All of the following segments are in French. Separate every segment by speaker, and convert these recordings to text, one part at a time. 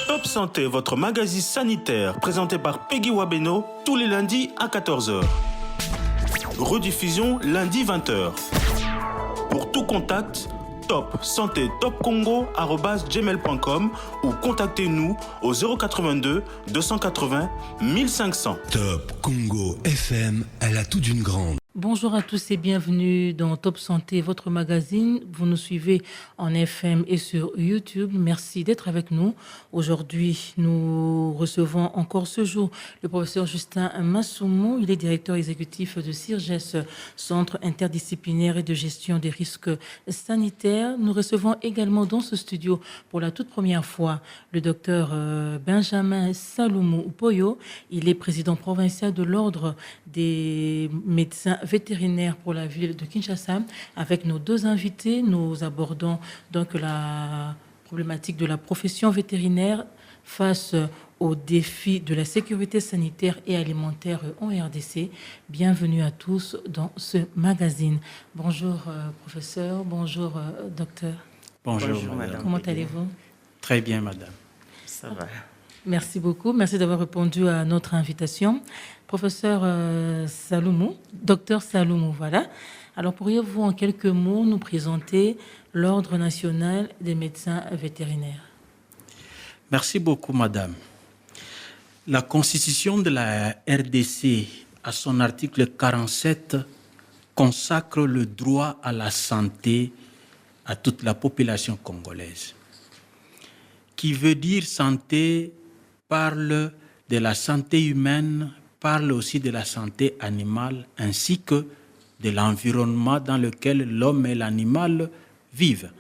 Speaker 1: Top Santé, votre magazine sanitaire, présenté par Peggy Wabeno, tous les lundis à 14h. Rediffusion lundi 20h. Pour tout contact, Top Santé Top Congo @gmail.com ou contactez-nous au 082 280 1500.
Speaker 2: Top Congo FM, elle a tout d'une grande.
Speaker 3: Bonjour à tous et bienvenue dans Top Santé, votre magazine. Vous nous suivez en FM et sur YouTube. Merci d'être avec nous. Aujourd'hui, nous recevons encore ce jour le professeur Justin Massoumou. Il est directeur exécutif de CIRGES, Centre interdisciplinaire et de gestion des risques sanitaires. Nous recevons également dans ce studio pour la toute première fois le docteur Benjamin Saloumou Poyo. Il est président provincial de l'Ordre des médecins vétérinaire pour la ville de Kinshasa. Avec nos deux invités, nous abordons donc la problématique de la profession vétérinaire face aux défis de la sécurité sanitaire et alimentaire en RDC. Bienvenue à tous dans ce magazine. Bonjour professeur, bonjour docteur.
Speaker 4: Bonjour madame.
Speaker 3: Comment allez-vous?
Speaker 4: Très bien madame.
Speaker 5: Ça va.
Speaker 3: Merci beaucoup. Merci d'avoir répondu à notre invitation. Professeur Saloumou, docteur Saloumou, voilà. Alors, pourriez-vous en quelques mots nous présenter l'Ordre national des médecins vétérinaires?
Speaker 4: Merci beaucoup, madame. La Constitution de la RDC, à son article 47, consacre le droit à la santé à toute la population congolaise. Qui veut dire santé parle de la santé humaine, parle aussi de la santé animale, ainsi que de l'environnement dans lequel l'homme et l'animal vivent.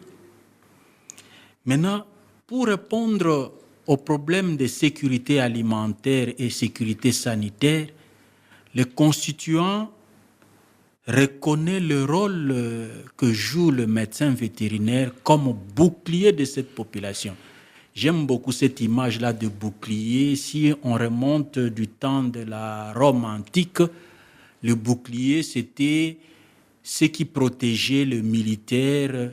Speaker 4: Maintenant, pour répondre aux problèmes de sécurité alimentaire et sécurité sanitaire, le constituant reconnaît le rôle que joue le médecin vétérinaire comme bouclier de cette population. J'aime beaucoup cette image-là de bouclier. Si on remonte du temps de la Rome antique, le bouclier, c'était ce qui protégeait le militaire.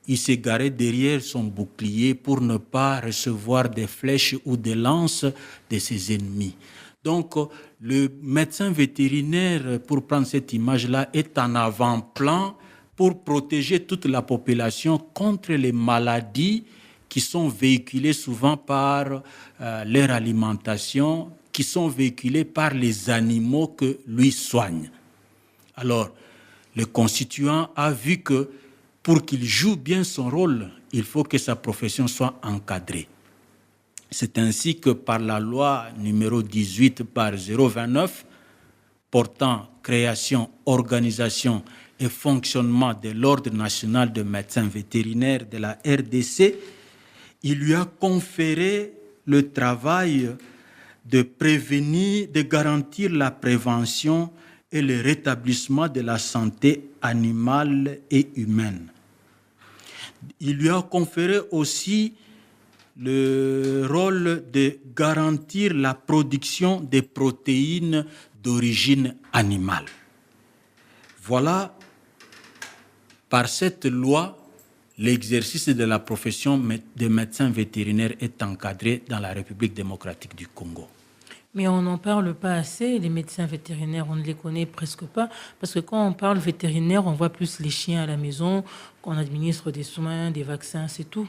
Speaker 4: Il s'égarait derrière son bouclier pour ne pas recevoir des flèches ou des lances de ses ennemis. Donc, le médecin vétérinaire, pour prendre cette image-là, est en avant-plan pour protéger toute la population contre les maladies qui sont véhiculés souvent par leur alimentation, qui sont véhiculés par les animaux que lui soigne. Alors, le constituant a vu que pour qu'il joue bien son rôle, il faut que sa profession soit encadrée. C'est ainsi que par la loi numéro 18/029, portant création, organisation et fonctionnement de l'Ordre national de médecins vétérinaires de la RDC, il lui a conféré le travail de prévenir, de garantir la prévention et le rétablissement de la santé animale et humaine. Il lui a conféré aussi le rôle de garantir la production des protéines d'origine animale. Voilà, par cette loi, l'exercice de la profession de médecin vétérinaire est encadré dans la République démocratique du Congo.
Speaker 3: Mais on n'en parle pas assez, les médecins vétérinaires, on ne les connaît presque pas, parce que quand on parle vétérinaire, on voit plus les chiens à la maison, qu'on administre des soins, des vaccins, c'est tout.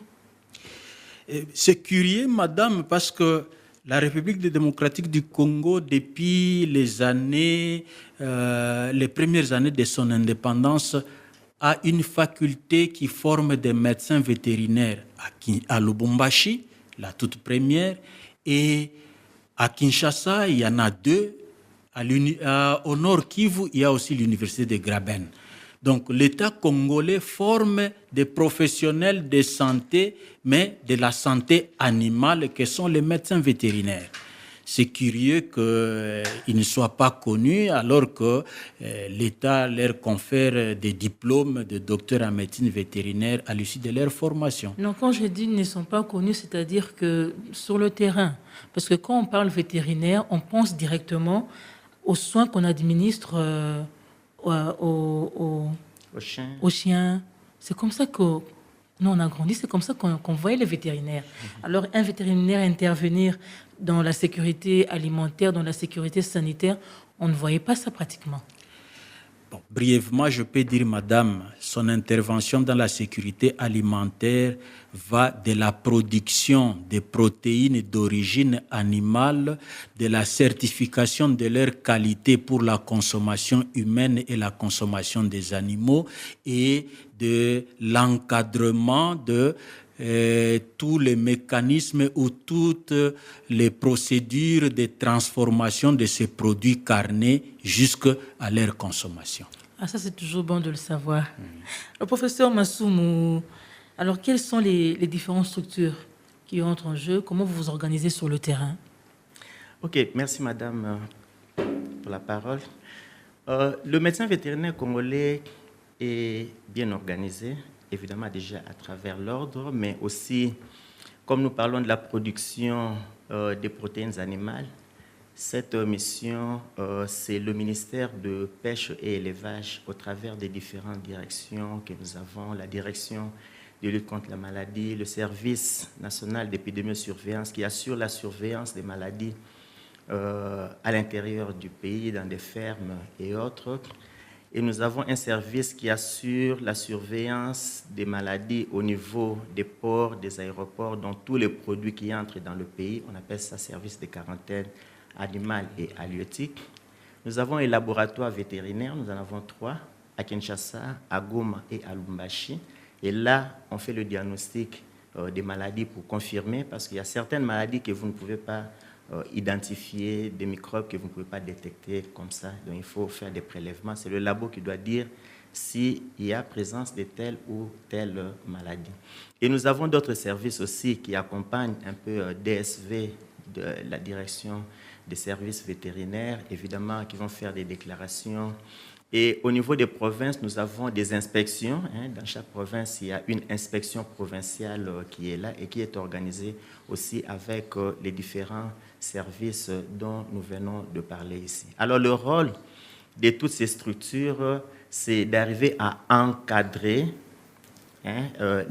Speaker 4: C'est curieux, madame, parce que la République démocratique du Congo, depuis les premières années de son indépendance, a une faculté qui forme des médecins vétérinaires à Lubumbashi, la toute première, et à Kinshasa, il y en a deux. Au Nord Kivu, il y a aussi l'université de Graben. Donc l'État congolais forme des professionnels de santé, mais de la santé animale, que sont les médecins vétérinaires. C'est curieux qu'ils ne soient pas connus alors que l'État leur confère des diplômes de docteur en médecine vétérinaire à l'issue de leur formation.
Speaker 3: Non, quand je dis ils ne sont pas connus, c'est-à-dire que sur le terrain, parce que quand on parle vétérinaire, on pense directement aux soins qu'on administre aux chiens. C'est comme ça Nous, on a grandi, c'est comme ça qu'on voyait les vétérinaires. Alors, un vétérinaire intervenir dans la sécurité alimentaire, dans la sécurité sanitaire, on ne voyait pas ça pratiquement.
Speaker 4: Bon, brièvement, je peux dire, madame, son intervention dans la sécurité alimentaire va de la production des protéines d'origine animale, de la certification de leur qualité pour la consommation humaine et la consommation des animaux et de l'encadrement de tous les mécanismes ou toutes les procédures de transformation de ces produits carnés jusqu'à leur consommation.
Speaker 3: Ah, ça, c'est toujours bon de le savoir. Le professeur Massoumou, alors quelles sont les différentes structures qui entrent en jeu? Comment vous vous organisez sur le terrain?
Speaker 5: Ok, merci madame pour la parole. Le médecin vétérinaire congolais est bien organisé, évidemment déjà à travers l'ordre, mais aussi, comme nous parlons de la production des protéines animales, cette mission, c'est le ministère de Pêche et Élevage au travers des différentes directions que nous avons, la direction de lutte contre la maladie, le service national d'épidémiosurveillance qui assure la surveillance des maladies à l'intérieur du pays, dans des fermes et autres. Et nous avons un service qui assure la surveillance des maladies au niveau des ports, des aéroports, dont tous les produits qui entrent dans le pays. On appelle ça service de quarantaine animale et halieutique. Nous avons un laboratoire vétérinaire, nous en avons 3, à Kinshasa, à Goma et à Lubumbashi. Et là, on fait le diagnostic des maladies pour confirmer, parce qu'il y a certaines maladies que vous ne pouvez pas identifier, des microbes que vous ne pouvez pas détecter comme ça. Donc il faut faire des prélèvements. C'est le labo qui doit dire s'il y a présence de telle ou telle maladie. Et nous avons d'autres services aussi qui accompagnent un peu DSV, de la direction des services vétérinaires, évidemment, qui vont faire des déclarations. Et au niveau des provinces, nous avons des inspections. Dans chaque province, il y a une inspection provinciale qui est là et qui est organisée aussi avec les différents services dont nous venons de parler ici. Alors, le rôle de toutes ces structures, c'est d'arriver à encadrer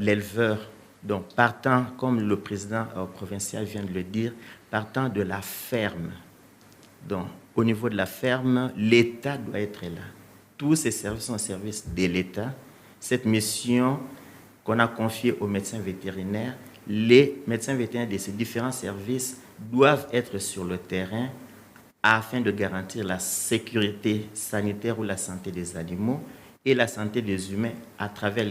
Speaker 5: l'éleveur. Donc, partant, comme le président provincial vient de le dire, partant de la ferme. Donc, au niveau de la ferme, l'État doit être là. Tous ces services sont au service de l'État. Cette mission qu'on a confiée aux médecins vétérinaires, les médecins vétérinaires de ces différents services doivent être sur le terrain afin de garantir la sécurité sanitaire ou la santé des animaux et la santé des humains à travers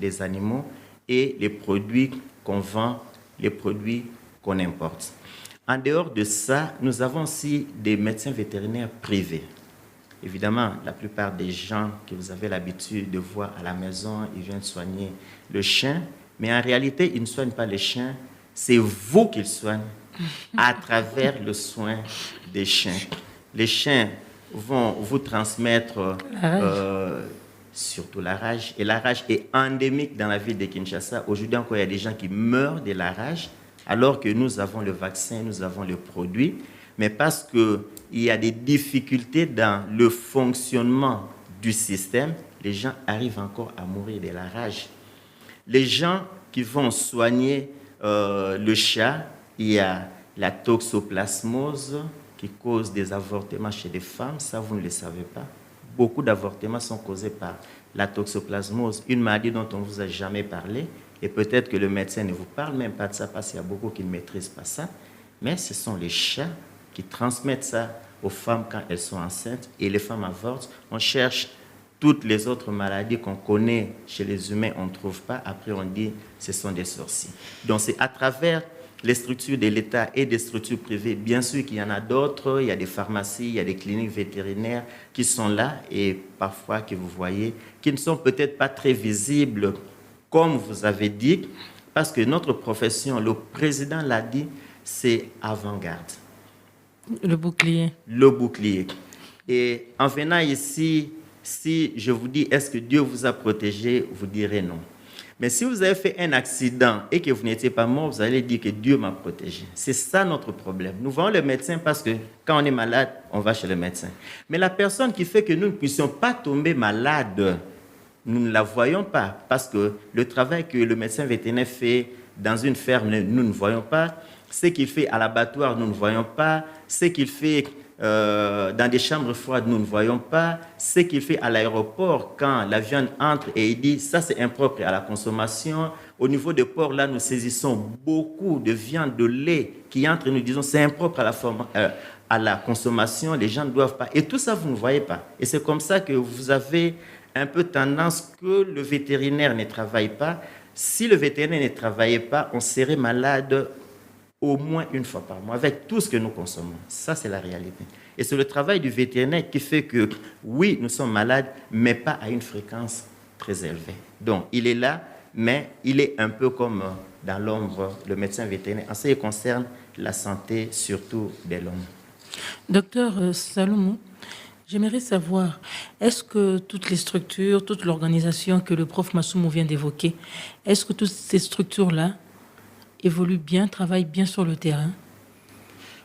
Speaker 5: les animaux et les produits qu'on vend, les produits qu'on importe. En dehors de ça, nous avons aussi des médecins vétérinaires privés. Évidemment, la plupart des gens que vous avez l'habitude de voir à la maison, ils viennent soigner le chien, mais en réalité, ils ne soignent pas le chien, c'est vous qu'ils soignent à travers le soin des chiens. Les chiens vont vous transmettre surtout la rage, et la rage est endémique dans la ville de Kinshasa. Aujourd'hui encore, il y a des gens qui meurent de la rage, alors que nous avons le vaccin, nous avons le produit, mais parce qu'il y a des difficultés dans le fonctionnement du système, les gens arrivent encore à mourir de la rage. Les gens qui vont soigner le chat, il y a la toxoplasmose qui cause des avortements chez les femmes, ça vous ne le savez pas. Beaucoup d'avortements sont causés par la toxoplasmose, une maladie dont on ne vous a jamais parlé, et peut-être que le médecin ne vous parle même pas de ça parce qu'il y a beaucoup qui ne maîtrisent pas ça, mais ce sont les chats qui transmettent ça aux femmes quand elles sont enceintes et les femmes avortent. On cherche toutes les autres maladies qu'on connaît chez les humains, on ne trouve pas. Après, on dit ce sont des sorciers. Donc, c'est à travers les structures de l'État et des structures privées. Bien sûr qu'il y en a d'autres. Il y a des pharmacies, il y a des cliniques vétérinaires qui sont là et parfois que vous voyez, qui ne sont peut-être pas très visibles, comme vous avez dit, parce que notre profession, le président l'a dit, c'est avant-garde.
Speaker 3: Le bouclier.
Speaker 5: Le bouclier. Et en venant ici, si je vous dis, est-ce que Dieu vous a protégé, vous direz non. Mais si vous avez fait un accident et que vous n'étiez pas mort, vous allez dire que Dieu m'a protégé. C'est ça notre problème. Nous voyons le médecin parce que quand on est malade, on va chez le médecin. Mais la personne qui fait que nous ne puissions pas tomber malades nous ne la voyons pas, parce que le travail que le médecin vétérinaire fait dans une ferme, nous ne voyons pas. Ce qu'il fait à l'abattoir, nous ne voyons pas. Ce qu'il fait dans des chambres froides, nous ne voyons pas. Ce qu'il fait à l'aéroport, quand la viande entre et il dit ça c'est impropre à la consommation. Au niveau des ports, là, nous saisissons beaucoup de viande, de lait qui entre et nous disons c'est impropre à la consommation. Les gens ne doivent pas. Et tout ça, vous ne voyez pas. Et c'est comme ça que vous avez un peu tendance que le vétérinaire ne travaille pas. Si le vétérinaire ne travaillait pas, on serait malade au moins une fois par mois, avec tout ce que nous consommons. Ça, c'est la réalité. Et c'est le travail du vétérinaire qui fait que, oui, nous sommes malades, mais pas à une fréquence très élevée. Donc, il est là, mais il est un peu comme dans l'ombre, le médecin vétérinaire, en ce qui concerne la santé, surtout de l'homme.
Speaker 3: Docteur Salomon, j'aimerais savoir, est-ce que toutes les structures, toute l'organisation que le prof Massoumou vient d'évoquer, est-ce que toutes ces structures-là évoluent bien, travaillent bien sur le terrain?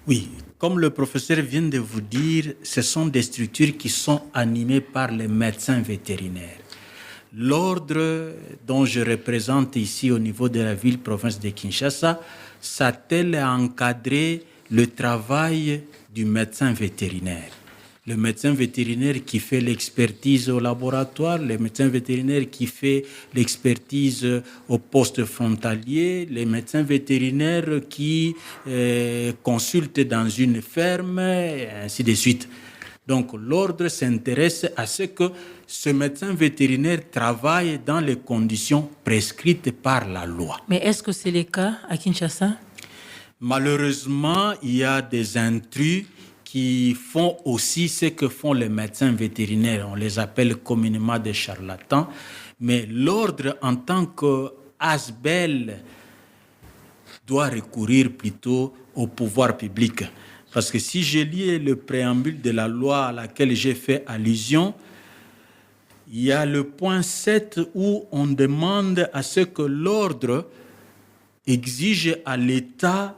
Speaker 4: Oui, comme le professeur vient de vous dire, ce sont des structures qui sont animées par les médecins vétérinaires. L'ordre dont je représente ici au niveau de la ville-province de Kinshasa s'attelle à encadrer le travail du médecin vétérinaire. Le médecin vétérinaire qui fait l'expertise au laboratoire, le médecin vétérinaire qui fait l'expertise au poste frontalier, les médecins vétérinaires qui consultent dans une ferme, et ainsi de suite. Donc l'ordre s'intéresse à ce que ce médecin vétérinaire travaille dans les conditions prescrites par la loi.
Speaker 3: Mais est-ce que c'est le cas à Kinshasa?
Speaker 4: Malheureusement, il y a des intrus qui font aussi ce que font les médecins vétérinaires. On les appelle communément des charlatans. Mais l'ordre, en tant qu'ASBEL, doit recourir plutôt au pouvoir public. Parce que si je lis le préambule de la loi à laquelle j'ai fait allusion, il y a le point 7 où on demande à ce que l'ordre exige à l'État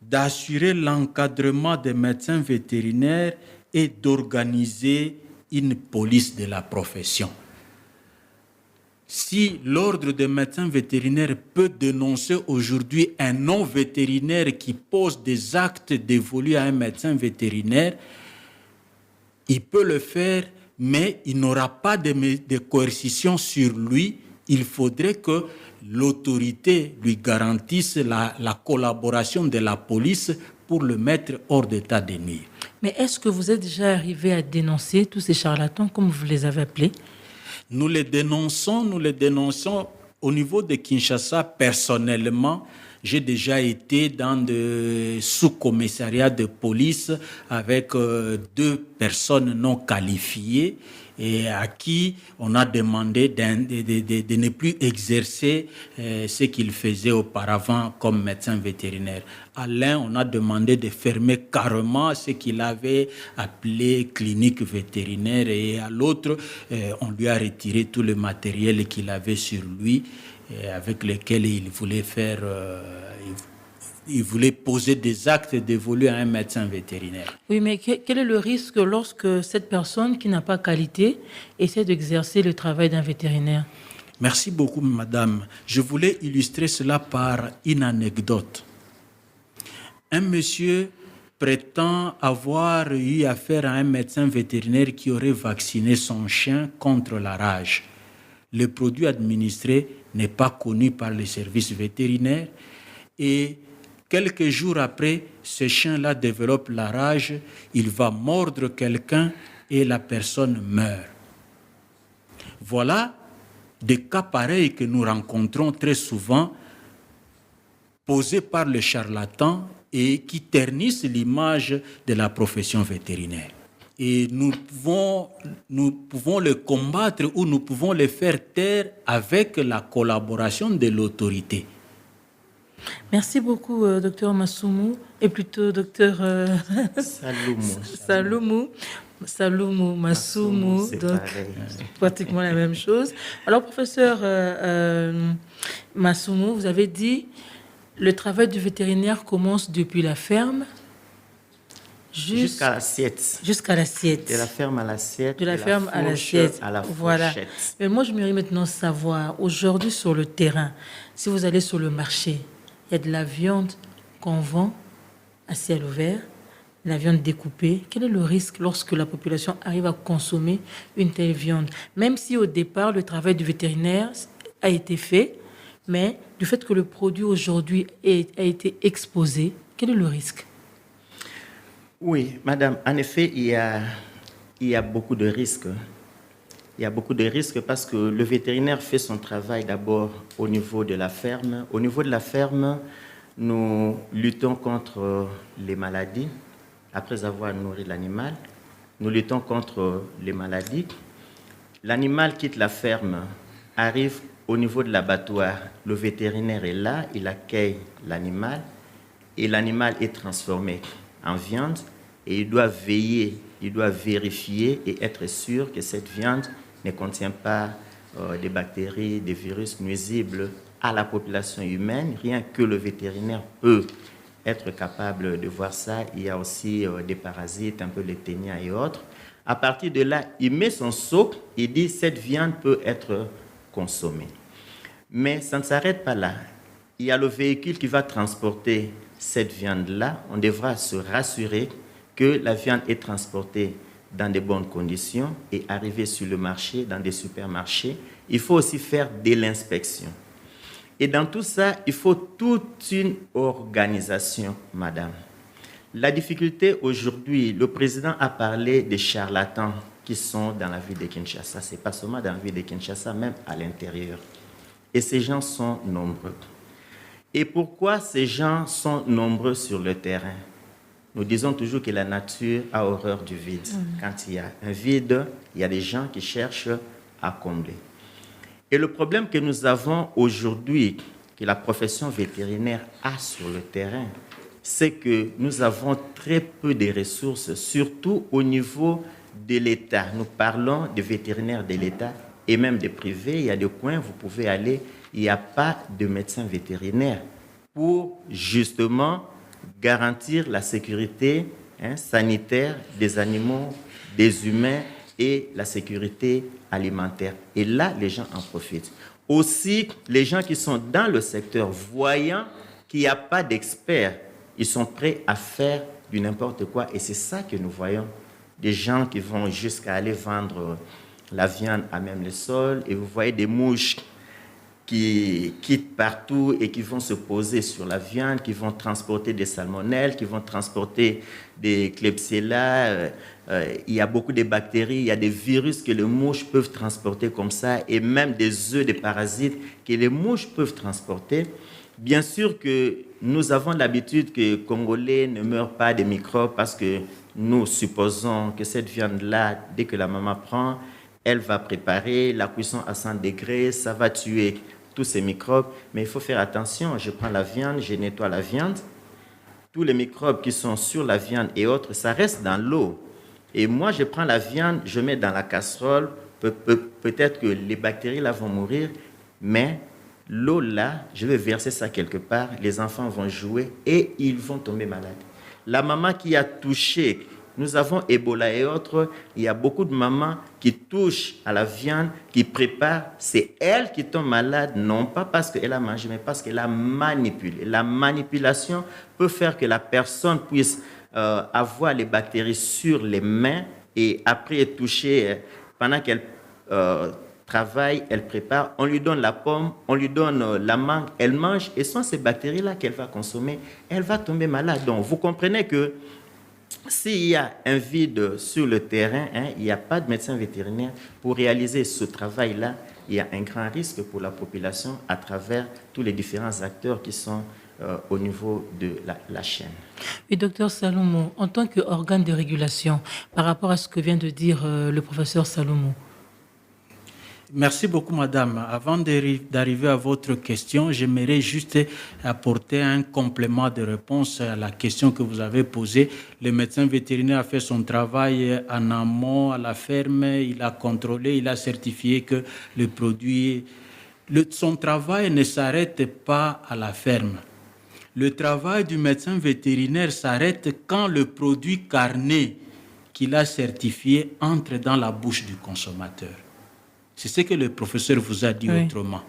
Speaker 4: d'assurer l'encadrement des médecins vétérinaires et d'organiser une police de la profession. Si l'ordre des médecins vétérinaires peut dénoncer aujourd'hui un non-vétérinaire qui pose des actes dévolus à un médecin vétérinaire, il peut le faire, mais il n'aura pas de coercition sur lui. Il faudrait que l'autorité lui garantisse la collaboration de la police pour le mettre hors d'état de nuire.
Speaker 3: Mais est-ce que vous êtes déjà arrivé à dénoncer tous ces charlatans, comme vous les avez appelés?
Speaker 4: Nous les dénonçons au niveau de Kinshasa personnellement. J'ai déjà été dans des sous-commissariats de police avec 2 personnes non qualifiées et à qui on a demandé de ne plus exercer ce qu'il faisait auparavant comme médecin vétérinaire. À l'un, on a demandé de fermer carrément ce qu'il avait appelé clinique vétérinaire et à l'autre, on lui a retiré tout le matériel qu'il avait sur lui avec lequel il voulait faire... Il voulait poser des actes dévolus à un médecin vétérinaire.
Speaker 3: Oui, mais quel est le risque lorsque cette personne qui n'a pas qualité essaie d'exercer le travail d'un vétérinaire?
Speaker 4: Merci beaucoup, madame. Je voulais illustrer cela par une anecdote. Un monsieur prétend avoir eu affaire à un médecin vétérinaire qui aurait vacciné son chien contre la rage. Le produit administré n'est pas connu par les services vétérinaires et quelques jours après, ce chien-là développe la rage, il va mordre quelqu'un et la personne meurt. Voilà des cas pareils que nous rencontrons très souvent, posés par les charlatans et qui ternissent l'image de la profession vétérinaire. Et nous pouvons le combattre ou nous pouvons le faire taire avec la collaboration de l'autorité.
Speaker 3: Merci beaucoup, docteur Massoumou, et plutôt docteur Salomon Massoumou, donc pratiquement la même chose. Alors, professeur Massoumou, vous avez dit le travail du vétérinaire commence depuis la ferme
Speaker 5: Jusqu'à l'assiette.
Speaker 3: Jusqu'à l'assiette.
Speaker 5: De la ferme à l'assiette.
Speaker 3: De la ferme à l'assiette.
Speaker 5: À la
Speaker 3: voilà.
Speaker 5: fourchette.
Speaker 3: Mais moi, je voudrais maintenant savoir, aujourd'hui sur le terrain, si vous allez sur le marché, il y a de la viande qu'on vend à ciel ouvert, la viande découpée. Quel est le risque lorsque la population arrive à consommer une telle viande? Même si au départ, le travail du vétérinaire a été fait, mais du fait que le produit aujourd'hui a été exposé, quel est le risque?
Speaker 5: Oui, madame, en effet, il y a beaucoup de risques. Il y a beaucoup de risques parce que le vétérinaire fait son travail d'abord au niveau de la ferme. Au niveau de la ferme, nous luttons contre les maladies. Après avoir nourri l'animal, nous luttons contre les maladies. L'animal quitte la ferme, arrive au niveau de l'abattoir. Le vétérinaire est là, il accueille l'animal et l'animal est transformé en viande et il doit veiller, il doit vérifier et être sûr que cette viande ne contient pas des bactéries, des virus nuisibles à la population humaine. Rien que le vétérinaire peut être capable de voir ça. Il y a aussi des parasites, un peu les ténias et autres. À partir de là, il met son seau et dit cette viande peut être consommée. Mais ça ne s'arrête pas là. Il y a le véhicule qui va transporter cette viande-là. On devra se rassurer que la viande est transportée dans de bonnes conditions et arriver sur le marché, dans des supermarchés. Il faut aussi faire de l'inspection. Et dans tout ça, il faut toute une organisation, madame. La difficulté aujourd'hui, le président a parlé des charlatans qui sont dans la ville de Kinshasa. Ce n'est pas seulement dans la ville de Kinshasa, même à l'intérieur. Et ces gens sont nombreux. Et pourquoi ces gens sont nombreux sur le terrain? Nous disons toujours que la nature a horreur du vide. Quand il y a un vide, il y a des gens qui cherchent à combler. Et le problème que nous avons aujourd'hui, que la profession vétérinaire a sur le terrain, c'est que nous avons très peu de ressources, surtout au niveau de l'État. Nous parlons des vétérinaires de l'État et même des privés. Il y a des coins où vous pouvez aller, il n'y a pas de médecin vétérinaire pour justement garantir la sécurité sanitaire des animaux, des humains et la sécurité alimentaire. Et là, les gens en profitent. Aussi, les gens qui sont dans le secteur, voyant qu'il n'y a pas d'experts, ils sont prêts à faire du n'importe quoi. Et c'est ça que nous voyons. Des gens qui vont jusqu'à aller vendre la viande à même le sol. Et vous voyez des mouches qui quittent partout et qui vont se poser sur la viande, qui vont transporter des salmonelles, qui vont transporter des Klebsiella. Il y a beaucoup de bactéries, il y a des virus que les mouches peuvent transporter comme ça, et même des œufs, des parasites que les mouches peuvent transporter. Bien sûr que nous avons l'habitude que les Congolais ne meurent pas des microbes parce que nous supposons que cette viande-là, dès que la maman prend, elle va préparer la cuisson à 100 degrés, ça va tuer tous ces microbes. Mais il faut faire attention, je prends la viande, je nettoie la viande. Tous les microbes qui sont sur la viande et autres, ça reste dans l'eau. Et moi, je prends la viande, je mets dans la casserole, peut-être que les bactéries là vont mourir, mais l'eau là, je vais verser ça quelque part, les enfants vont jouer et ils vont tomber malades. La maman qui a touché, nous avons Ebola et autres, il y a beaucoup de mamans qui touchent à la viande, qui préparent, c'est elle qui tombe malade, non pas parce qu'elle a mangé, mais parce qu'elle a manipulé. La manipulation peut faire que la personne puisse avoir les bactéries sur les mains et après être touchée, pendant qu'elle travaille, elle prépare, on lui donne la pomme, on lui donne la mangue, elle mange et sans ces bactéries-là qu'elle va consommer, elle va tomber malade. Donc vous comprenez que s'il y a un vide sur le terrain, il n'y a pas de médecin vétérinaire pour réaliser ce travail-là, il y a un grand risque pour la population à travers tous les différents acteurs qui sont au niveau de la chaîne.
Speaker 3: Oui, docteur Salomon, en tant qu'organe de régulation, par rapport à ce que vient de dire le professeur Salomon.
Speaker 4: Merci beaucoup, madame. Avant d'arriver à votre question, j'aimerais juste apporter un complément de réponse à la question que vous avez posée. Le médecin vétérinaire a fait son travail en amont à la ferme, il a contrôlé, il a certifié que le produit... son travail ne s'arrête pas à la ferme. Le travail du médecin vétérinaire s'arrête quand le produit carné qu'il a certifié entre dans la bouche du consommateur. C'est ce que le professeur vous a dit autrement.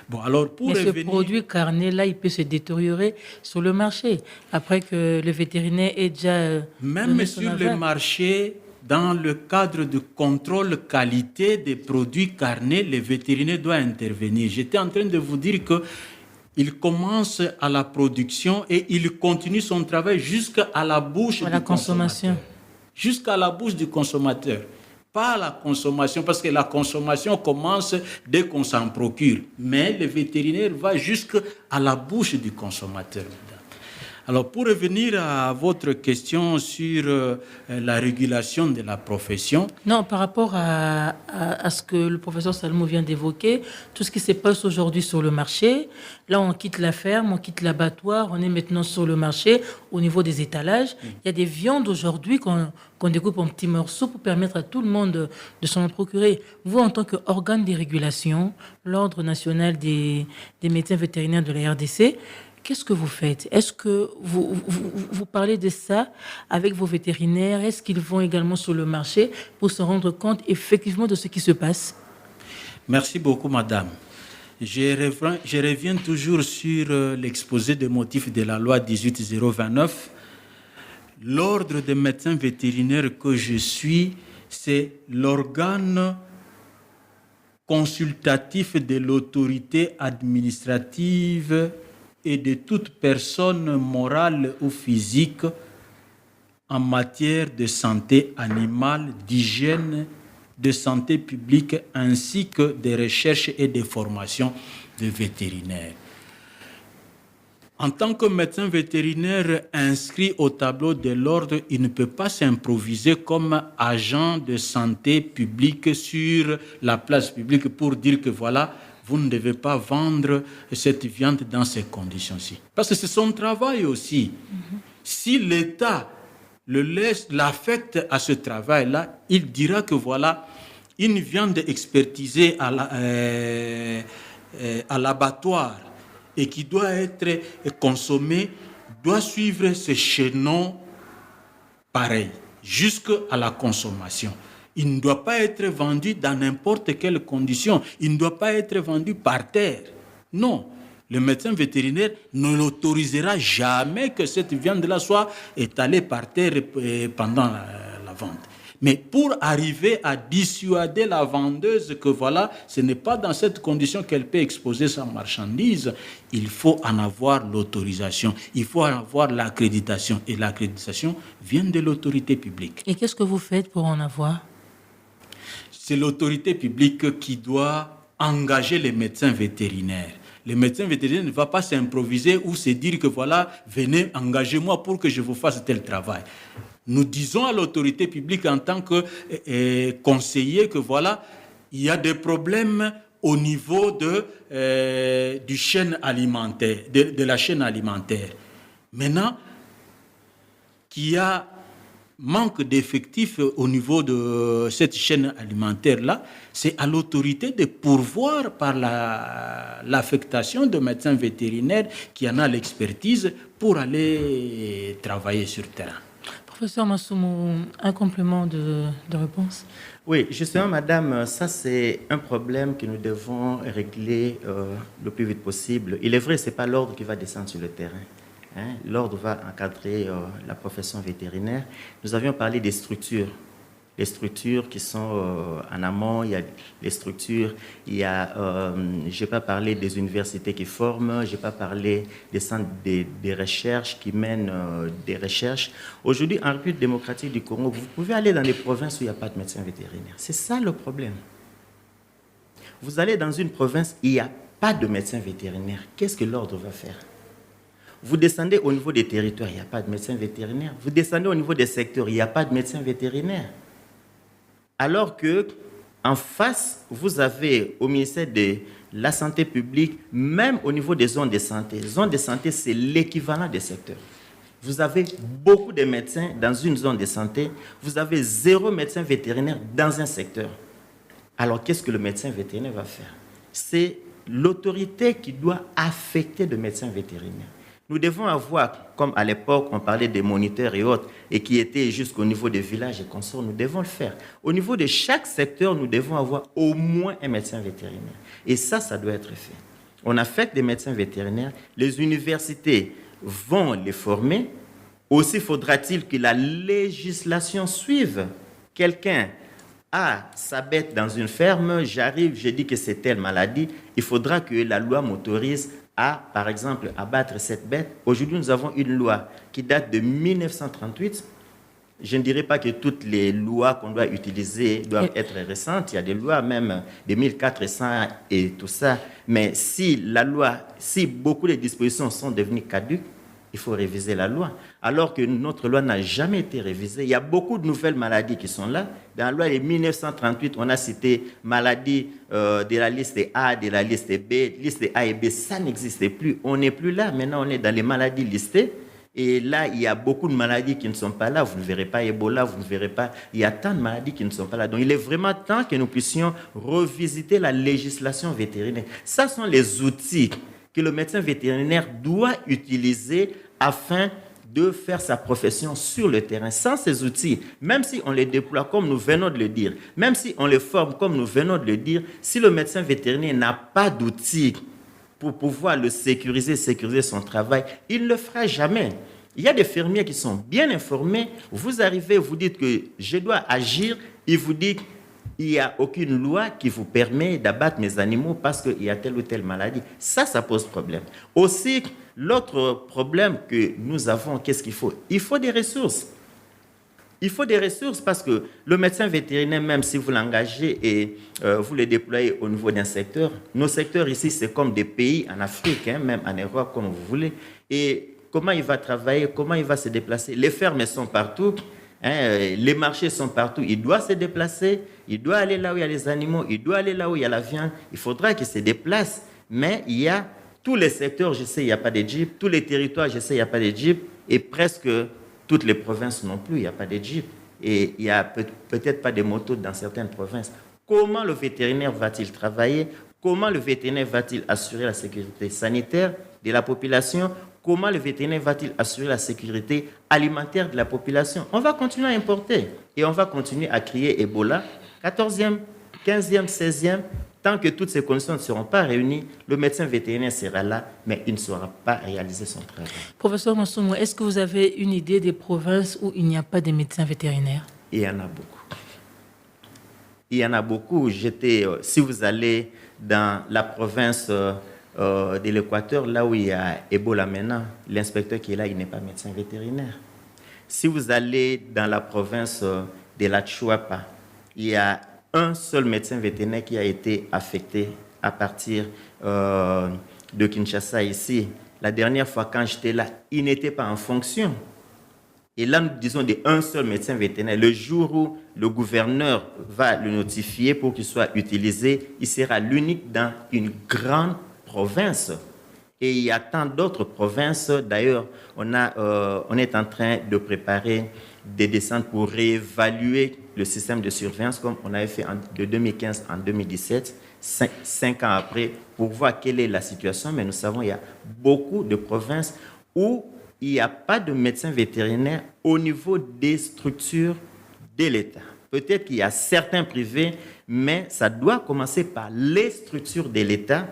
Speaker 4: Bon, alors pour
Speaker 3: Mais ce produit carné-là, il peut se détériorer sur le marché, après que le vétérinaire ait déjà...
Speaker 4: Même sur le marché, dans le cadre du contrôle qualité des produits carnés, le vétérinaire doit intervenir. J'étais en train de vous dire qu'il commence à la production et il continue son travail jusqu'à la bouche du consommateur. Jusqu'à la bouche du consommateur. Pas la consommation, parce que la consommation commence dès qu'on s'en procure. Mais le vétérinaire va jusqu'à la bouche du consommateur. Alors, pour revenir à votre question sur la régulation de la profession...
Speaker 3: Non, par rapport à ce que le professeur Salmou vient d'évoquer, tout ce qui se passe aujourd'hui sur le marché, là, on quitte la ferme, on quitte l'abattoir, on est maintenant sur le marché, au niveau des étalages. Il y a des viandes aujourd'hui qu'on découpe en petits morceaux pour permettre à tout le monde de s'en procurer. Vous, en tant qu'organe de régulation, l'Ordre national des médecins vétérinaires de la RDC, qu'est-ce que vous faites? Est-ce que vous parlez de ça avec vos vétérinaires? Est-ce qu'ils vont également sur le marché pour se rendre compte effectivement de ce qui se passe?
Speaker 4: Merci beaucoup, madame. Je reviens toujours sur l'exposé des motifs de la loi 18029. L'ordre des médecins vétérinaires que je suis, c'est l'organe consultatif de l'autorité administrative et de toute personne morale ou physique en matière de santé animale, d'hygiène, de santé publique, ainsi que des recherches et des formations de vétérinaires. En tant que médecin vétérinaire inscrit au tableau de l'ordre, il ne peut pas s'improviser comme agent de santé publique sur la place publique pour dire que voilà, vous ne devez pas vendre cette viande dans ces conditions-ci. Parce que c'est son travail aussi. Si l'État l'affecte à ce travail-là, il dira que voilà, une viande expertisée à l'abattoir et qui doit être consommée doit suivre ce chaînon pareil, jusqu'à la consommation. Il ne doit pas être vendu dans n'importe quelle condition. Il ne doit pas être vendu par terre. Non, le médecin vétérinaire ne l'autorisera jamais que cette viande-là soit étalée par terre pendant la vente. Mais pour arriver à dissuader la vendeuse que voilà, ce n'est pas dans cette condition qu'elle peut exposer sa marchandise, il faut en avoir l'autorisation, il faut en avoir l'accréditation. Et l'accréditation vient de l'autorité publique.
Speaker 3: Et qu'est-ce que vous faites pour en avoir?
Speaker 4: C'est l'autorité publique qui doit engager les médecins vétérinaires. Le médecin vétérinaire ne va pas s'improviser ou se dire que voilà, venez, engagez-moi pour que je vous fasse tel travail. Nous disons à l'autorité publique en tant que conseiller que voilà, il y a des problèmes au niveau du chaîne alimentaire, de la chaîne alimentaire. Maintenant, qu'il y a manque d'effectifs au niveau de cette chaîne alimentaire-là, c'est à l'autorité de pourvoir par l'affectation de médecins vétérinaires qui en a l'expertise pour aller travailler sur le terrain.
Speaker 3: Professeur Massoumou, un complément de réponse?
Speaker 5: Oui, justement, madame, ça c'est un problème que nous devons régler le plus vite possible. Il est vrai, ce n'est pas l'ordre qui va descendre sur le terrain. L'ordre va encadrer la profession vétérinaire. Nous avions parlé des structures. Les structures qui sont en amont, il y a les structures, il y a, je n'ai pas parlé des universités qui forment, je n'ai pas parlé des centres de recherche qui mènent des recherches. Aujourd'hui, en République démocratique du Congo, vous pouvez aller dans des provinces où il n'y a pas de médecin vétérinaire. C'est ça le problème. Vous allez dans une province, il n'y a pas de médecin vétérinaire. Qu'est-ce que l'ordre va faire? Vous descendez au niveau des territoires, il n'y a pas de médecin vétérinaire. Vous descendez au niveau des secteurs, il n'y a pas de médecin vétérinaire. Alors que, en face, vous avez au ministère de la Santé publique, même au niveau des zones de santé. Les zones de santé, c'est l'équivalent des secteurs. Vous avez beaucoup de médecins dans une zone de santé, vous avez 0 médecin vétérinaire dans un secteur. Alors, qu'est-ce que le médecin vétérinaire va faire? C'est l'autorité qui doit affecter le médecin vétérinaire. Nous devons avoir, comme à l'époque, on parlait des moniteurs et autres, et qui étaient jusqu'au niveau des villages et consorts, nous devons le faire. Au niveau de chaque secteur, nous devons avoir au moins un médecin vétérinaire. Et ça doit être fait. On affecte des médecins vétérinaires, les universités vont les former. Aussi faudra-t-il que la législation suive. Quelqu'un a sa bête dans une ferme, j'arrive, je dis que c'est telle maladie, il faudra que la loi m'autorise à, par exemple, abattre cette bête. Aujourd'hui, nous avons une loi qui date de 1938. Je ne dirais pas que toutes les lois qu'on doit utiliser doivent être récentes. Il y a des lois même de 1400 et tout ça. Mais si beaucoup de dispositions sont devenues caduques, il faut réviser la loi. Alors que notre loi n'a jamais été révisée. Il y a beaucoup de nouvelles maladies qui sont là. Dans la loi de 1938, on a cité maladies de la liste A, de la liste B. Liste A et B, ça n'existait plus. On n'est plus là. Maintenant, on est dans les maladies listées. Et là, il y a beaucoup de maladies qui ne sont pas là. Vous ne verrez pas Ebola, vous ne verrez pas... Il y a tant de maladies qui ne sont pas là. Donc, il est vraiment temps que nous puissions revisiter la législation vétérinaire. Ce sont les outils que le médecin vétérinaire doit utiliser afin de faire sa profession sur le terrain. Sans ces outils, même si on les déploie comme nous venons de le dire, même si on les forme comme nous venons de le dire, si le médecin vétérinaire n'a pas d'outils pour pouvoir le sécuriser son travail, il ne le fera jamais. Il y a des fermiers qui sont bien informés. Vous arrivez, vous dites que je dois agir, il vous dit il n'y a aucune loi qui vous permet d'abattre mes animaux parce qu'il y a telle ou telle maladie. Ça pose problème. Aussi, l'autre problème que nous avons, qu'est-ce qu'il faut? Il faut des ressources. Il faut des ressources parce que le médecin vétérinaire, même si vous l'engagez et vous le déployez au niveau d'un secteur, nos secteurs ici, c'est comme des pays en Afrique, même en Europe, comme vous voulez. Et comment il va travailler, comment il va se déplacer? Les fermes sont partout. Les marchés sont partout, il doit se déplacer, il doit aller là où il y a les animaux, il doit aller là où il y a la viande, il faudra qu'il se déplace, mais il y a tous les secteurs, je sais, il n'y a pas de Jeep, tous les territoires, je sais, il n'y a pas de Jeep, et presque toutes les provinces non plus, il n'y a pas de Jeep, et il n'y a peut-être pas de motos dans certaines provinces. Comment le vétérinaire va-t-il travailler? Comment le vétérinaire va-t-il assurer la sécurité sanitaire de la population? Comment le vétérinaire va-t-il assurer la sécurité alimentaire de la population? On va continuer à importer et on va continuer à crier Ebola, 14e, 15e, 16e. Tant que toutes ces conditions ne seront pas réunies, le médecin vétérinaire sera là, mais il ne saura pas réaliser son travail. Professeur
Speaker 3: Massoumo, est-ce que vous avez une idée des provinces où il n'y a pas de médecins vétérinaires?
Speaker 5: Il y en a beaucoup. Il y en a beaucoup. Si vous allez dans la province de l'Équateur, là où il y a Ebola maintenant, l'inspecteur qui est là, il n'est pas médecin vétérinaire. Si vous allez dans la province de la Chuapa, il y a un seul médecin vétérinaire qui a été affecté à partir de Kinshasa ici. La dernière fois quand j'étais là, il n'était pas en fonction. Et là, nous disons d'un seul médecin vétérinaire. Le jour où le gouverneur va le notifier pour qu'il soit utilisé, il sera l'unique dans une grande province. Et il y a tant d'autres provinces. D'ailleurs, on est en train de préparer des descentes pour réévaluer le système de surveillance comme on avait fait de 2015 en 2017, 5 ans après, pour voir quelle est la situation. Mais nous savons qu'il y a beaucoup de provinces où il n'y a pas de médecin vétérinaire au niveau des structures de l'État. Peut-être qu'il y a certains privés, mais ça doit commencer par les structures de l'État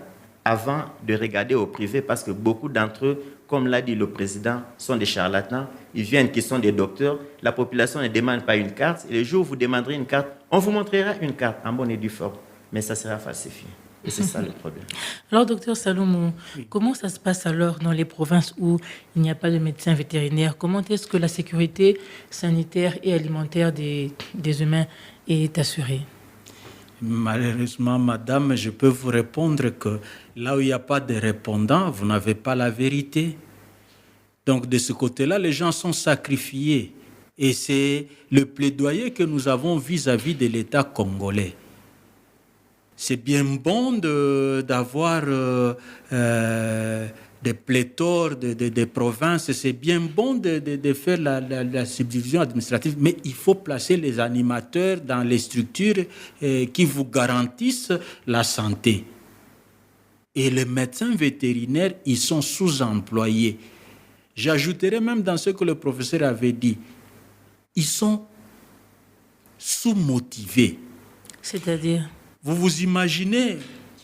Speaker 5: avant de regarder au privé, parce que beaucoup d'entre eux, comme l'a dit le président, sont des charlatans. Ils viennent qui sont des docteurs. La population ne demande pas une carte. Et le jour où vous demanderez une carte, on vous montrera une carte en bonne et due forme. Mais ça sera falsifié. Et c'est ça le problème.
Speaker 3: Alors, docteur Salomo, comment ça se passe alors dans les provinces où il n'y a pas de médecin vétérinaire? Comment est-ce que la sécurité sanitaire et alimentaire des humains est assurée?
Speaker 4: Malheureusement, madame, je peux vous répondre que là où il n'y a pas de répondant, vous n'avez pas la vérité. Donc, de ce côté-là, les gens sont sacrifiés. Et c'est le plaidoyer que nous avons vis-à-vis de l'État congolais. C'est bien bon d'avoir des pléthores de provinces, c'est bien bon de faire la subdivision administrative, mais il faut placer les animateurs dans les structures qui vous garantissent la santé. Et les médecins vétérinaires, ils sont sous-employés. J'ajouterai même dans ce que le professeur avait dit, ils sont sous-motivés.
Speaker 3: C'est-à-dire?
Speaker 4: Vous vous imaginez,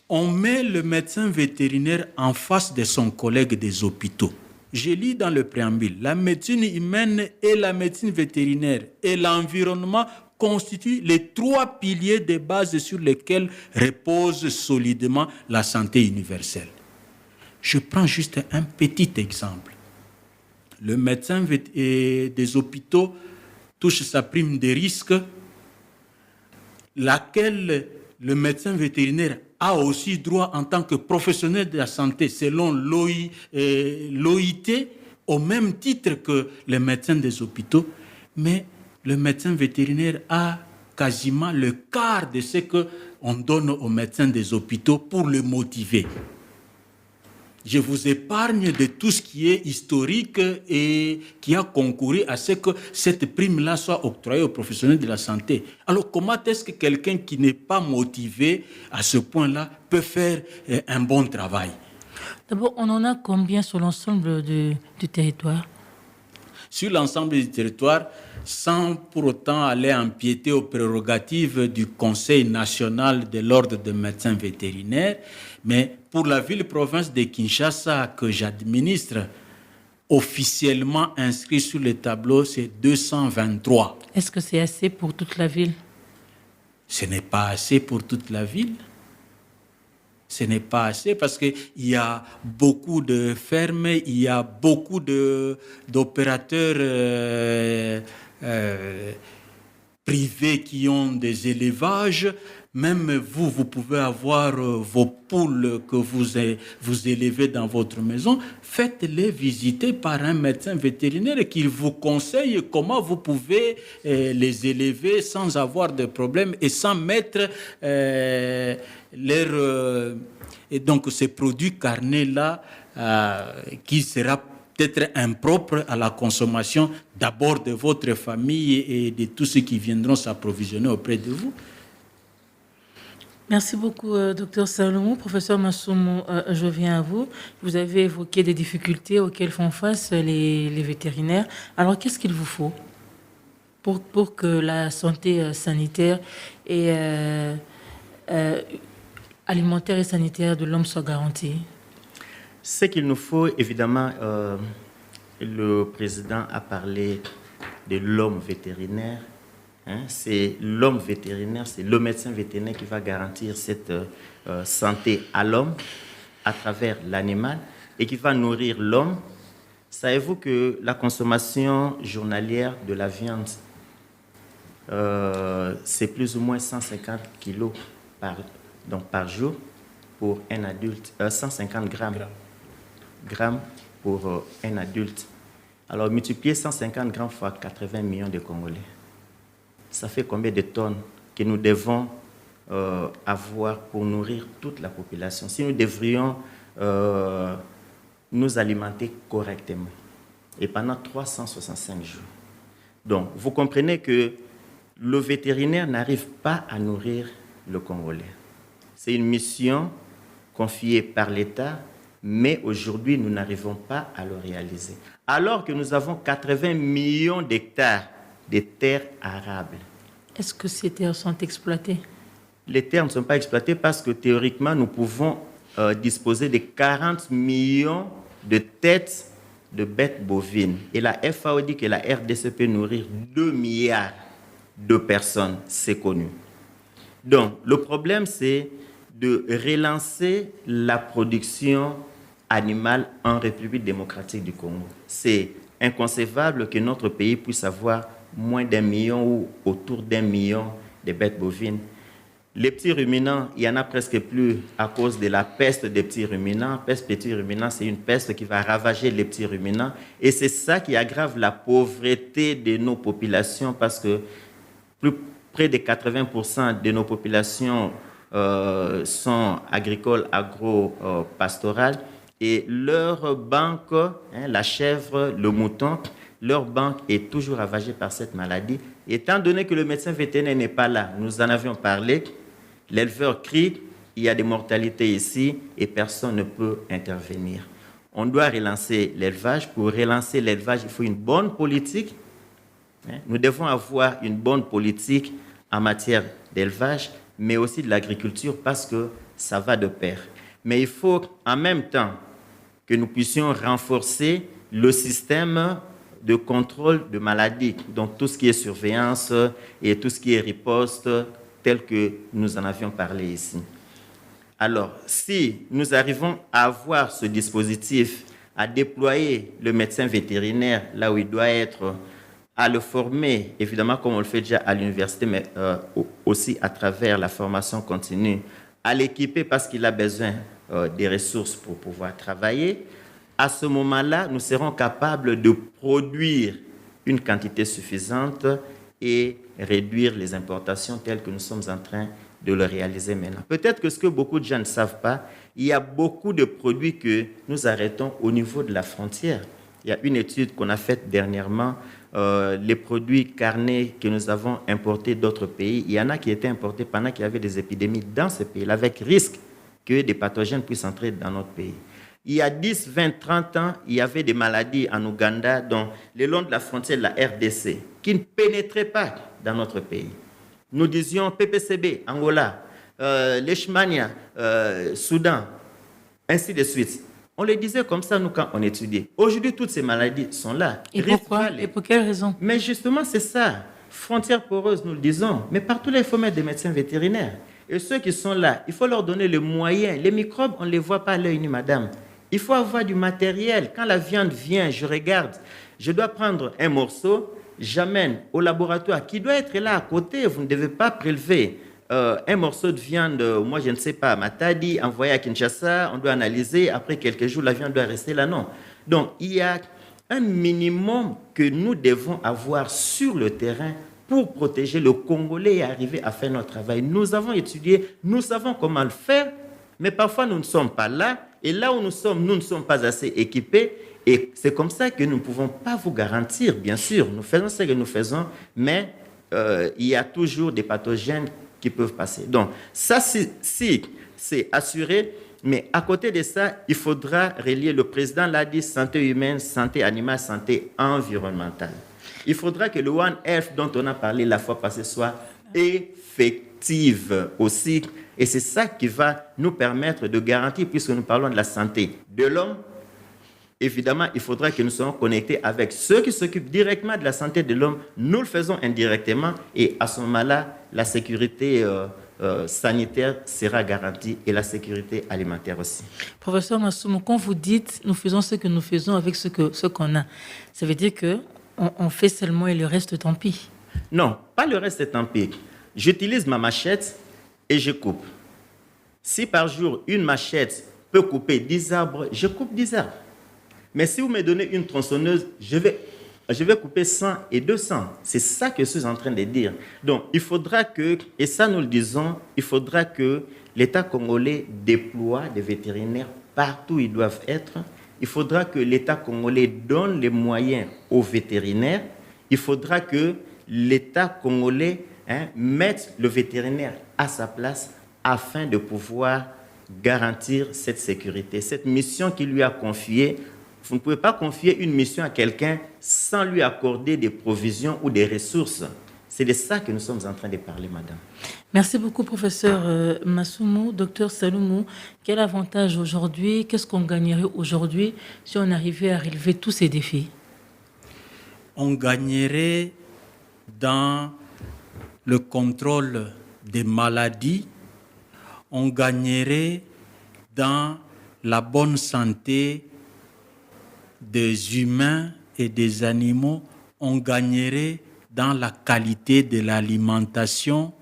Speaker 4: on met le médecin vétérinaire en face de son collègue des hôpitaux. Je lis dans le préambule, la médecine humaine et la médecine vétérinaire et l'environnement constituent les 3 piliers de base sur lesquels repose solidement la santé universelle. Je prends juste un petit exemple. Le médecin des hôpitaux touche sa prime de risque, laquelle le médecin vétérinaire a aussi droit en tant que professionnel de la santé selon l'OIT, au même titre que les médecins des hôpitaux, mais le médecin vétérinaire a quasiment le quart de ce qu'on donne aux médecins des hôpitaux pour le motiver. Je vous épargne de tout ce qui est historique et qui a concouru à ce que cette prime-là soit octroyée aux professionnels de la santé. Alors, comment est-ce que quelqu'un qui n'est pas motivé à ce point-là peut faire un bon travail?
Speaker 3: D'abord, on en a combien sur l'ensemble du territoire?
Speaker 4: Sur l'ensemble du territoire, sans pour autant aller empiéter aux prérogatives du Conseil national de l'ordre des médecins vétérinaires, mais pour la ville-province de Kinshasa que j'administre, officiellement inscrit sur le tableau, c'est 223.
Speaker 3: Est-ce que c'est assez pour toute la ville?
Speaker 4: Ce n'est pas assez pour toute la ville. Ce n'est pas assez parce qu'il y a beaucoup de fermes, il y a beaucoup d'opérateurs privés qui ont des élevages. Même vous pouvez avoir vos poules que vous élevez dans votre maison. Faites-les visiter par un médecin vétérinaire qui vous conseille comment vous pouvez les élever sans avoir de problème et sans mettre et donc ces produits carnés-là qui sera peut-être impropre à la consommation d'abord de votre famille et de tous ceux qui viendront s'approvisionner auprès de vous.
Speaker 3: Merci beaucoup, Dr Salomon. Professeur Massoumou, je viens à vous. Vous avez évoqué des difficultés auxquelles font face les vétérinaires. Alors, qu'est-ce qu'il vous faut pour que la santé sanitaire et alimentaire et sanitaire de l'homme soit garantie?
Speaker 5: Ce qu'il nous faut, évidemment, le président a parlé de l'homme vétérinaire. C'est l'homme vétérinaire, c'est le médecin vétérinaire qui va garantir cette santé à l'homme à travers l'animal et qui va nourrir l'homme. Savez-vous que la consommation journalière de la viande, c'est plus ou moins 150 kilos par jour pour un adulte, 150 grammes pour un adulte. Alors, multiplier 150 grammes fois 80 millions de Congolais. Ça fait combien de tonnes que nous devons avoir pour nourrir toute la population? Si nous devrions nous alimenter correctement et pendant 365 jours. Donc, vous comprenez que le vétérinaire n'arrive pas à nourrir le Congolais. C'est une mission confiée par l'État, mais aujourd'hui, nous n'arrivons pas à le réaliser. Alors que nous avons 80 millions d'hectares de terres arables.
Speaker 3: Est-ce que ces terres sont exploitées?
Speaker 5: Les terres ne sont pas exploitées parce que théoriquement, nous pouvons disposer de 40 millions de têtes de bêtes bovines. Et la FAO dit que la RDC peut nourrir 2 milliards de personnes, c'est connu. Donc, le problème, c'est de relancer la production animale en République démocratique du Congo. C'est inconcevable que notre pays puisse avoir moins d'1 million ou autour d'1 million de bêtes bovines. Les petits ruminants, il n'y en a presque plus à cause de la peste des petits ruminants. Peste petits ruminants, c'est une peste qui va ravager les petits ruminants. Et c'est ça qui aggrave la pauvreté de nos populations parce que près de 80% de nos populations sont agricoles, agro-pastorales. Et leur banque, la chèvre, le mouton, leur banque est toujours ravagée par cette maladie. Étant donné que le médecin vétérinaire n'est pas là, nous en avions parlé, l'éleveur crie, il y a des mortalités ici et personne ne peut intervenir. on doit relancer l'élevage. Pour relancer l'élevage, il faut une bonne politique. Nous devons avoir une bonne politique en matière d'élevage, mais aussi de l'agriculture, parce que ça va de pair. Mais il faut en même temps que nous puissions renforcer le système de contrôle de maladies, donc tout ce qui est surveillance et tout ce qui est riposte, tel que nous en avions parlé ici. Alors, si nous arrivons à avoir ce dispositif, à déployer le médecin vétérinaire là où il doit être, à le former, évidemment comme on le fait déjà à l'université, mais aussi à travers la formation continue, à l'équiper parce qu'il a besoin des ressources pour pouvoir travailler, à ce moment-là, nous serons capables de produire une quantité suffisante et réduire les importations telles que nous sommes en train de le réaliser maintenant. Peut-être que ce que beaucoup de gens ne savent pas, il y a beaucoup de produits que nous arrêtons au niveau de la frontière. Il y a une étude qu'on a faite dernièrement, les produits carnés que nous avons importés d'autres pays, il y en a qui étaient importés pendant qu'il y avait des épidémies dans ces pays, avec risque que des pathogènes puissent entrer dans notre pays. Il y a 10, 20, 30 ans, il y avait des maladies en Ouganda, donc le long de la frontière de la RDC, qui ne pénétraient pas dans notre pays. Nous disions PPCB, Angola, Leishmania, Soudan, ainsi de suite. On les disait comme ça, nous, quand on étudiait. Aujourd'hui, toutes ces maladies sont là.
Speaker 3: Et pourquoi? Et pour quelle raison?
Speaker 5: Mais justement, c'est ça. Frontières poreuses, nous le disons. Mais partout là, il faut mettre des médecins vétérinaires. Et ceux qui sont là, il faut leur donner les moyens. Les microbes, on ne les voit pas à l'œil nu, madame. Il faut avoir du matériel. Quand la viande vient, je regarde, je dois prendre un morceau, j'amène au laboratoire qui doit être là à côté. Vous ne devez pas prélever un morceau de viande, moi je ne sais pas, Matadi, envoyé à Kinshasa, on doit analyser, après quelques jours, la viande doit rester là, non. Donc, il y a un minimum que nous devons avoir sur le terrain pour protéger le Congolais et arriver à faire notre travail. Nous avons étudié, nous savons comment le faire, mais parfois nous ne sommes pas là, et là où nous sommes, nous ne sommes pas assez équipés, et c'est comme ça que nous ne pouvons pas vous garantir, bien sûr, nous faisons ce que nous faisons, mais il y a toujours des pathogènes qui peuvent passer. Donc, ça, c'est assuré, mais à côté de ça, il faudra relier, le président l'a dit, santé humaine, santé animale, santé environnementale. Il faudra que le One Health dont on a parlé la fois passée soit effective aussi, et c'est ça qui va nous permettre de garantir, puisque nous parlons de la santé de l'homme. Évidemment, il faudra que nous soyons connectés avec ceux qui s'occupent directement de la santé de l'homme. Nous le faisons indirectement et à ce moment-là, la sécurité sanitaire sera garantie et la sécurité alimentaire aussi.
Speaker 3: Professeur Massoumou, quand vous dites « nous faisons ce que nous faisons avec ce qu'on a », ça veut dire qu'on fait seulement et le reste, tant pis?
Speaker 5: Non, pas le reste, tant pis. J'utilise ma machette et je coupe. Si par jour, une machette peut couper 10 arbres, je coupe 10 arbres. Mais si vous me donnez une tronçonneuse, je vais couper 100 et 200. C'est ça que je suis en train de dire. Donc, il faudra que, et ça nous le disons, il faudra que l'État congolais déploie des vétérinaires partout où ils doivent être. Il faudra que l'État congolais donne les moyens aux vétérinaires. Il faudra que l'État congolais mette le vétérinaire à sa place afin de pouvoir garantir cette sécurité. Cette mission qu'il lui a confiée, vous ne pouvez pas confier une mission à quelqu'un sans lui accorder des provisions ou des ressources. C'est de ça que nous sommes en train de parler, madame.
Speaker 3: Merci beaucoup, professeur Massoumou. Docteur Saloumou, quel avantage aujourd'hui, qu'est-ce qu'on gagnerait aujourd'hui si on arrivait à relever tous ces défis?
Speaker 4: On gagnerait dans le contrôle des maladies, on gagnerait dans la bonne santé des humains et des animaux, on gagnerait dans la qualité de l'alimentation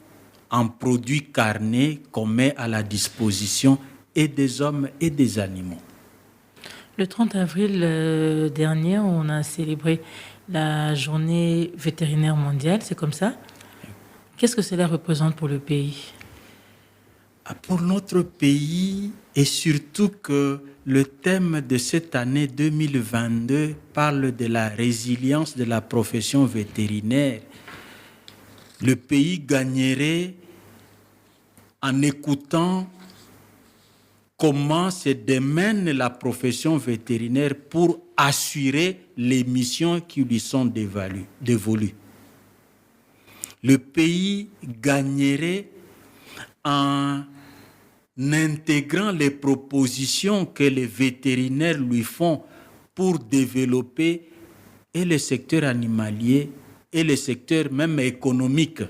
Speaker 4: en produits carnés qu'on met à la disposition et des hommes et des animaux.
Speaker 3: Le 30 avril dernier, on a célébré la journée vétérinaire mondiale, c'est comme ça? Qu'est-ce que cela représente pour le pays?
Speaker 4: Pour notre pays, et surtout que le thème de cette année 2022 parle de la résilience de la profession vétérinaire, le pays gagnerait en écoutant comment se démène la profession vétérinaire pour assurer les missions qui lui sont dévolues. Le pays gagnerait en intégrant les propositions que les vétérinaires lui font pour développer et le secteur animalier et le secteur même économique.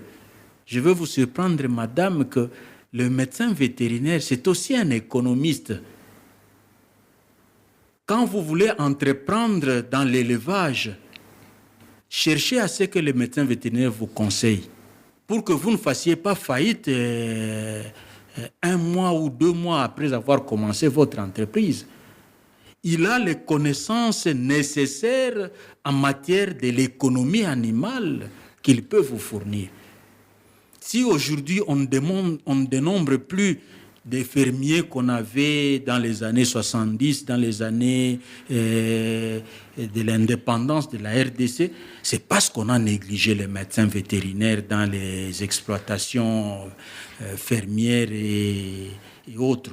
Speaker 4: Je veux vous surprendre, madame, que le médecin vétérinaire, c'est aussi un économiste. Quand vous voulez entreprendre dans l'élevage, cherchez à ce que le médecin vétérinaire vous conseille pour que vous ne fassiez pas faillite 1 mois ou 2 mois après avoir commencé votre entreprise. Il a les connaissances nécessaires en matière de l'économie animale qu'il peut vous fournir. Si aujourd'hui on ne dénombre plus des fermiers qu'on avait dans les années 70, dans les années de l'indépendance de la RDC, c'est parce qu'on a négligé les médecins vétérinaires dans les exploitations fermières et autres.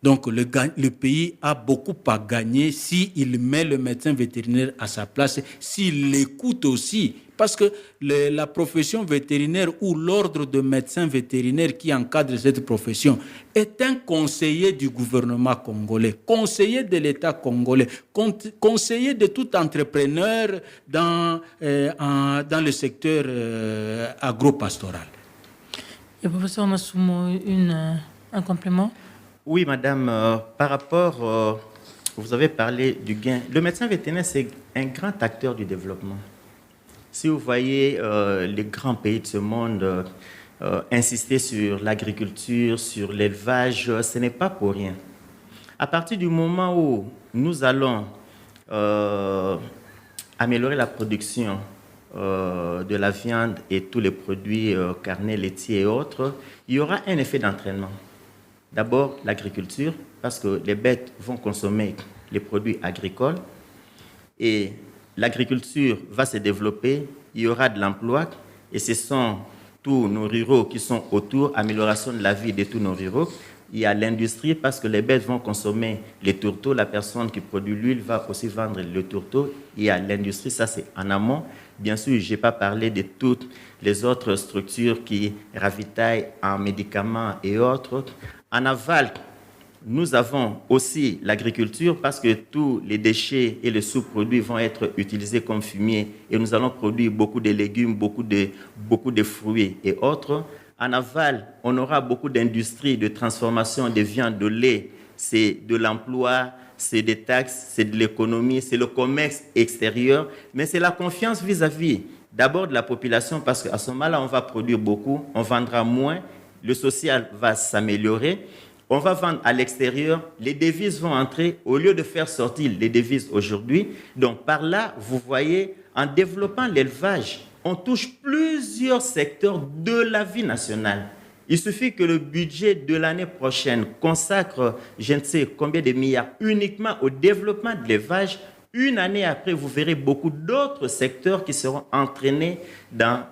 Speaker 4: Donc le pays a beaucoup à gagner s'il met le médecin vétérinaire à sa place, s'il l'écoute aussi. Parce que la profession vétérinaire ou l'ordre de médecins vétérinaires qui encadre cette profession est un conseiller du gouvernement congolais, conseiller de l'État congolais, conseiller de tout entrepreneur dans le secteur agropastoral.
Speaker 3: Et professeur Masumo, un complément?
Speaker 5: Oui, madame, par rapport, vous avez parlé du gain. Le médecin vétérinaire, c'est un grand acteur du développement. Si vous voyez les grands pays de ce monde insister sur l'agriculture, sur l'élevage, ce n'est pas pour rien. À partir du moment où nous allons améliorer la production de la viande et tous les produits carnés, laitiers et autres, il y aura un effet d'entraînement. D'abord, l'agriculture, parce que les bêtes vont consommer les produits agricoles et l'agriculture va se développer, il y aura de l'emploi et ce sont tous nos ruraux qui sont autour, amélioration de la vie de tous nos ruraux. Il y a l'industrie parce que les bêtes vont consommer les tourteaux, la personne qui produit l'huile va aussi vendre le tourteau. Il y a l'industrie, ça c'est en amont. Bien sûr, je n'ai pas parlé de toutes les autres structures qui ravitaillent en médicaments et autres. En aval, nous avons aussi l'agriculture parce que tous les déchets et les sous-produits vont être utilisés comme fumier et nous allons produire beaucoup de légumes, beaucoup de fruits et autres. En aval, on aura beaucoup d'industries de transformation des viandes, de lait. C'est de l'emploi, c'est des taxes, c'est de l'économie, c'est le commerce extérieur, mais c'est la confiance vis-à-vis d'abord de la population parce qu'à ce moment-là, on va produire beaucoup, on vendra moins. Le social va s'améliorer, on va vendre à l'extérieur, les devises vont entrer au lieu de faire sortir les devises aujourd'hui. Donc par là, vous voyez, en développant l'élevage, on touche plusieurs secteurs de la vie nationale. Il suffit que le budget de l'année prochaine consacre, je ne sais combien de milliards, uniquement au développement de l'élevage. Une année après, vous verrez beaucoup d'autres secteurs qui seront entraînés dans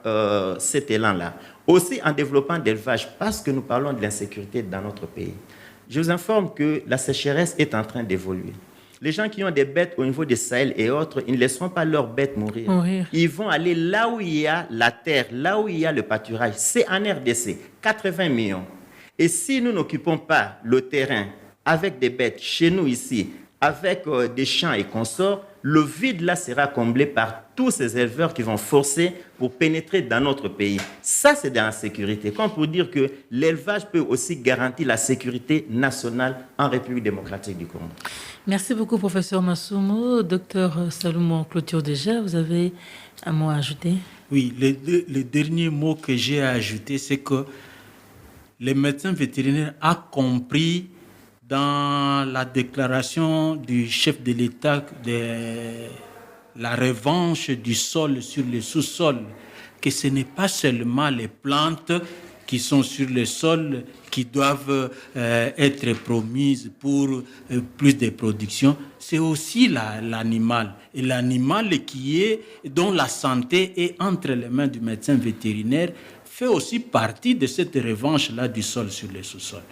Speaker 5: cet élan-là. Aussi en développant l'élevage, parce que nous parlons de l'insécurité dans notre pays. Je vous informe que la sécheresse est en train d'évoluer. Les gens qui ont des bêtes au niveau des Sahel et autres, ils ne laisseront pas leurs bêtes mourir. Ils vont aller là où il y a la terre, là où il y a le pâturage. C'est en RDC, 80 millions. Et si nous n'occupons pas le terrain avec des bêtes chez nous ici, avec des champs et consorts, le vide là sera comblé par tous ces éleveurs qui vont forcer pour pénétrer dans notre pays. Ça, c'est dans la sécurité. Comme pour dire que l'élevage peut aussi garantir la sécurité nationale en République démocratique du Congo.
Speaker 3: Merci beaucoup, professeur Masumo. Docteur Salomon Clôture déjà, vous avez un mot à ajouter?
Speaker 4: Oui, le dernier mot que j'ai à ajouter, c'est que les médecins vétérinaires ont compris dans la déclaration du chef de l'État de la revanche du sol sur le sous-sol, que ce n'est pas seulement les plantes qui sont sur le sol qui doivent être promises pour plus de production, c'est aussi l'animal. Et l'animal dont la santé est entre les mains du médecin vétérinaire fait aussi partie de cette revanche-là du sol sur le sous-sol.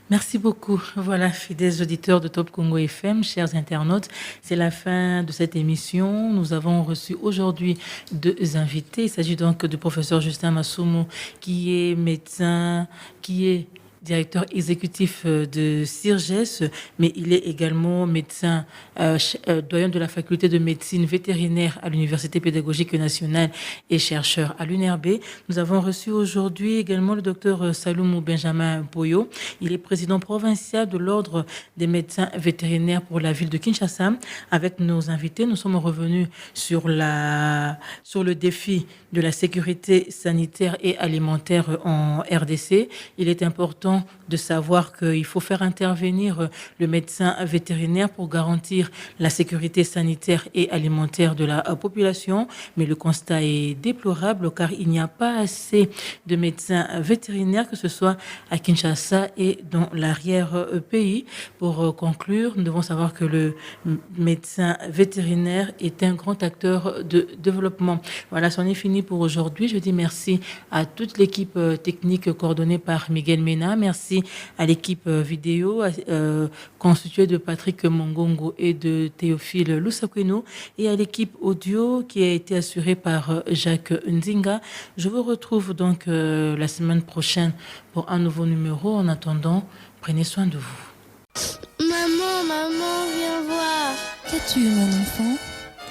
Speaker 3: Merci beaucoup. Voilà, fidèles auditeurs de Top Congo FM, chers internautes, c'est la fin de cette émission. Nous avons reçu aujourd'hui 2 invités. Il s'agit donc du professeur Justin Massoumo, qui est médecin, qui est directeur exécutif de CIRGES, mais il est également médecin, doyen de la faculté de médecine vétérinaire à l'Université pédagogique nationale et chercheur à l'UNRB. Nous avons reçu aujourd'hui également le docteur Saloumou Benjamin Boyo. Il est président provincial de l'Ordre des médecins vétérinaires pour la ville de Kinshasa. Avec nos invités, nous sommes revenus sur le défi de la sécurité sanitaire et alimentaire en RDC. Il est important de savoir qu'il faut faire intervenir le médecin vétérinaire pour garantir la sécurité sanitaire et alimentaire de la population. Mais le constat est déplorable car il n'y a pas assez de médecins vétérinaires, que ce soit à Kinshasa et dans l'arrière-pays. Pour conclure, nous devons savoir que le médecin vétérinaire est un grand acteur de développement. Voilà, c'en est fini pour aujourd'hui. Je dis merci à toute l'équipe technique coordonnée par Miguel Mena. Merci à l'équipe vidéo constituée de Patrick Mongongo et de Théophile Lusakweno et à l'équipe audio qui a été assurée par Jacques Nzinga. Je vous retrouve donc la semaine prochaine pour un nouveau numéro. En attendant, prenez soin de vous.
Speaker 6: Maman, viens voir.
Speaker 7: Qu'as-tu, mon enfant?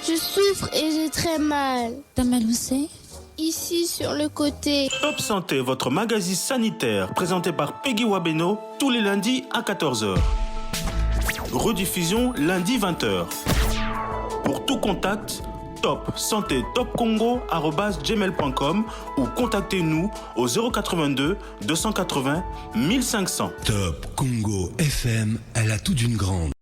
Speaker 6: Je souffre et j'ai très mal.
Speaker 7: T'as mal où c'est?
Speaker 6: Ici, sur le côté.
Speaker 1: Top Santé, votre magazine sanitaire, présenté par Peggy Wabeno, tous les lundis à 14h. Rediffusion lundi 20h. Pour tout contact, Top Santé Top Congo@gmail.com ou contactez-nous au 082 280 1500.
Speaker 2: Top Congo FM, elle a tout d'une grande.